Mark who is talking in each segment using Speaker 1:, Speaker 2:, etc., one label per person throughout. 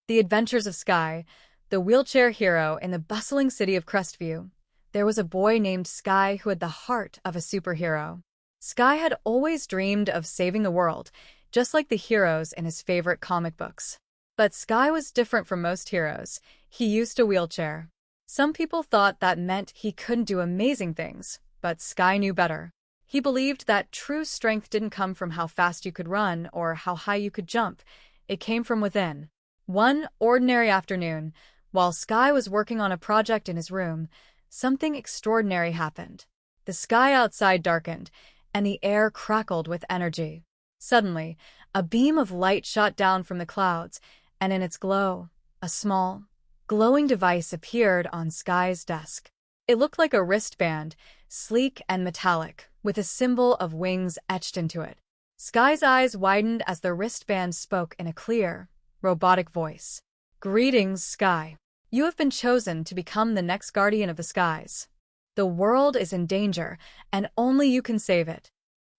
Speaker 1: The Adventures of Sky, the wheelchair hero in the bustling city of Crestview. There was a boy named Sky who had the heart of a superhero. Sky had always dreamed of saving the world, just like the heroes in his favorite comic books. But Sky was different from most heroes. He used a wheelchair. Some people thought that meant he couldn't do amazing things, but Sky knew better. He believed that true strength didn't come from how fast you could run or how high you could jump. It came from within. One ordinary afternoon, while Sky was working on a project in his room, something extraordinary happened. The sky outside darkened, and the air crackled with energy. Suddenly, a beam of light shot down from the clouds, and in its glow, a small, glowing device appeared on Sky's desk. It looked like a wristband, sleek and metallic, with a symbol of wings etched into it. Sky's eyes widened as the wristband spoke in a clear, robotic voice. "Greetings, Sky. You have been chosen to become the next guardian of the skies. The world is in danger, and only you can save it."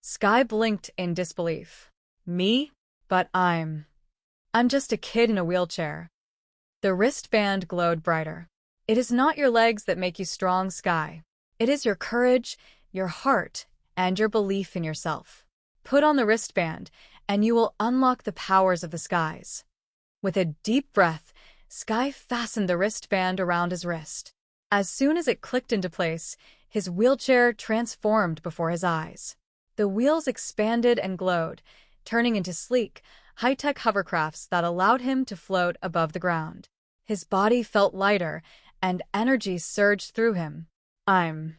Speaker 1: Sky blinked in disbelief. "Me? But I'm just a kid in a wheelchair." The wristband glowed brighter. "It is not your legs that make you strong, Sky. It is your courage, your heart, and your belief in yourself. Put on the wristband, and you will unlock the powers of the skies." With a deep breath, Sky fastened the wristband around his wrist. As soon as it clicked into place, his wheelchair transformed before his eyes. The wheels expanded and glowed, turning into sleek, high-tech hovercrafts that allowed him to float above the ground. His body felt lighter, and energy surged through him. "I'm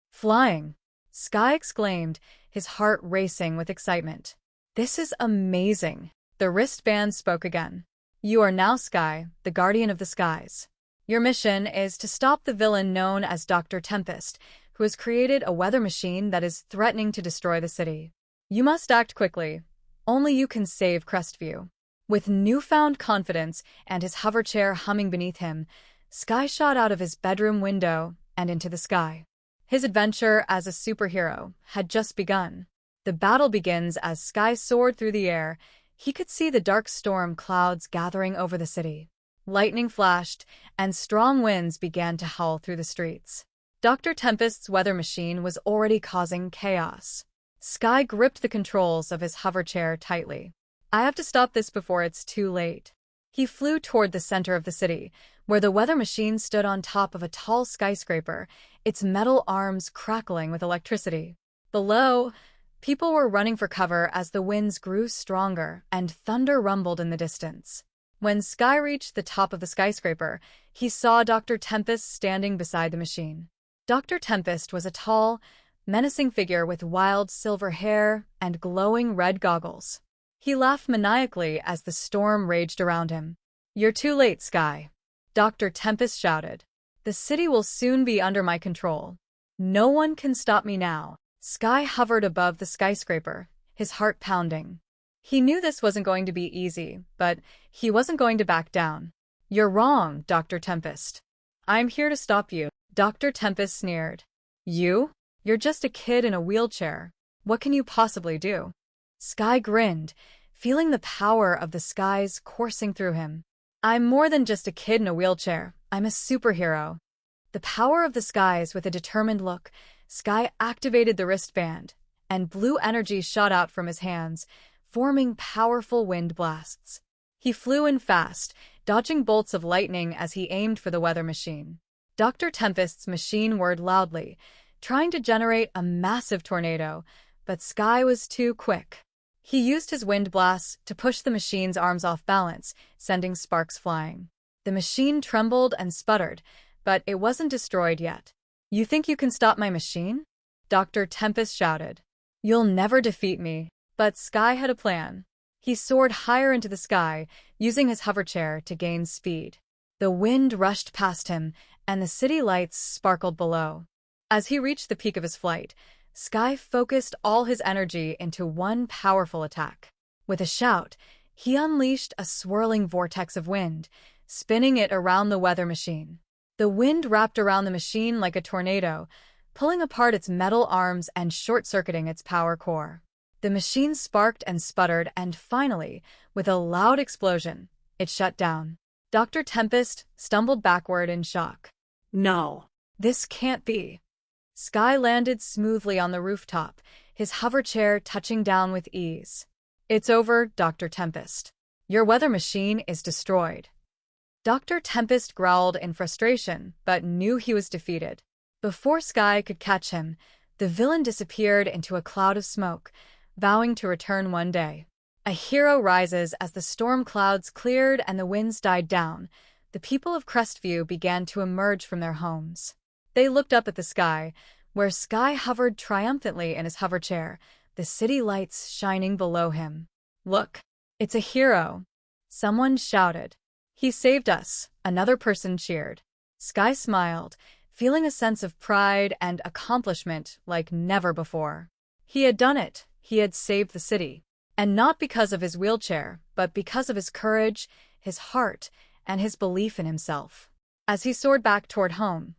Speaker 1: flying!" Sky exclaimed, his heart racing with excitement. "This is amazing!" The wristband spoke again. "You are now Sky, the guardian of the skies. Your mission is to stop the villain known as Dr. Tempest, who has created a weather machine that is threatening to destroy the city. You must act quickly. Only you can save Crestview." With newfound confidence and his hoverchair humming beneath him, Sky shot out of his bedroom window and into the sky. His adventure as a superhero had just begun. The battle begins as Sky soared through the air. He could see the dark storm clouds gathering over the city. Lightning flashed, and strong winds began to howl through the streets. Dr. Tempest's weather machine was already causing chaos. Sky gripped the controls of his hoverchair tightly. "I have to stop this before it's too late." He flew toward the center of the city, where the weather machine stood on top of a tall skyscraper, its metal arms crackling with electricity. Below, people were running for cover as the winds grew stronger and thunder rumbled in the distance. When Sky reached the top of the skyscraper, he saw Dr. Tempest standing beside the machine. Dr. Tempest was a tall, menacing figure with wild silver hair and glowing red goggles. He laughed maniacally as the storm raged around him. "You're too late, Sky," Dr. Tempest shouted. "The city will soon be under my control. No one can stop me now." Sky hovered above the skyscraper, his heart pounding. He knew this wasn't going to be easy, but he wasn't going to back down. "You're wrong, Dr. Tempest. I'm here to stop you," Dr. Tempest sneered. "You? You're just a kid in a wheelchair. What can you possibly do?" Sky grinned, feeling the power of the skies coursing through him. "I'm more than just a kid in a wheelchair. I'm a superhero." The power of the skies. With a determined look, Sky activated the wristband, and blue energy shot out from his hands, forming powerful wind blasts. He flew in fast, dodging bolts of lightning as he aimed for the weather machine. Dr. Tempest's machine whirred loudly, trying to generate a massive tornado, but Sky was too quick. He used his wind blasts to push the machine's arms off balance, sending sparks flying. The machine trembled and sputtered, but it wasn't destroyed yet. "You think you can stop my machine?" Dr. Tempest shouted. "You'll never defeat me." But Sky had a plan. He soared higher into the sky, using his hoverchair to gain speed. The wind rushed past him, and the city lights sparkled below. As he reached the peak of his flight, Sky focused all his energy into one powerful attack. With a shout, he unleashed a swirling vortex of wind, spinning it around the weather machine. The wind wrapped around the machine like a tornado, pulling apart its metal arms and short-circuiting its power core. The machine sparked and sputtered, and finally, with a loud explosion, it shut down. Dr. Tempest stumbled backward in shock.
Speaker 2: No.
Speaker 1: This can't be. Sky landed smoothly on the rooftop, his hover chair touching down with ease. It's over, Dr. Tempest. Your weather machine is destroyed. Dr. Tempest growled in frustration, but knew he was defeated. Before Sky could catch him, the villain disappeared into a cloud of smoke, vowing to return one day. A hero rises as the storm clouds cleared and the winds died down. The people of Crestview began to emerge from their homes. They looked up at the sky, where Sky hovered triumphantly in his hover chair, the city lights shining below him. Look, it's a hero, someone shouted. He saved us, another person cheered. Sky smiled, feeling a sense of pride and accomplishment like never before. He had done it, he had saved the city. And not because of his wheelchair, but because of his courage, his heart, and his belief in himself. As he soared back toward home,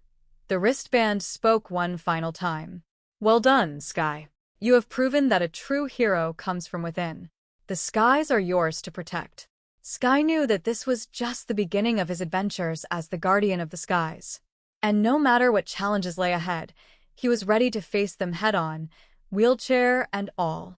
Speaker 1: the wristband spoke one final time. Well done, Sky. You have proven that a true hero comes from within. The skies are yours to protect. Sky knew that this was just the beginning of his adventures as the guardian of the skies. And no matter what challenges lay ahead, he was ready to face them head-on, wheelchair and all.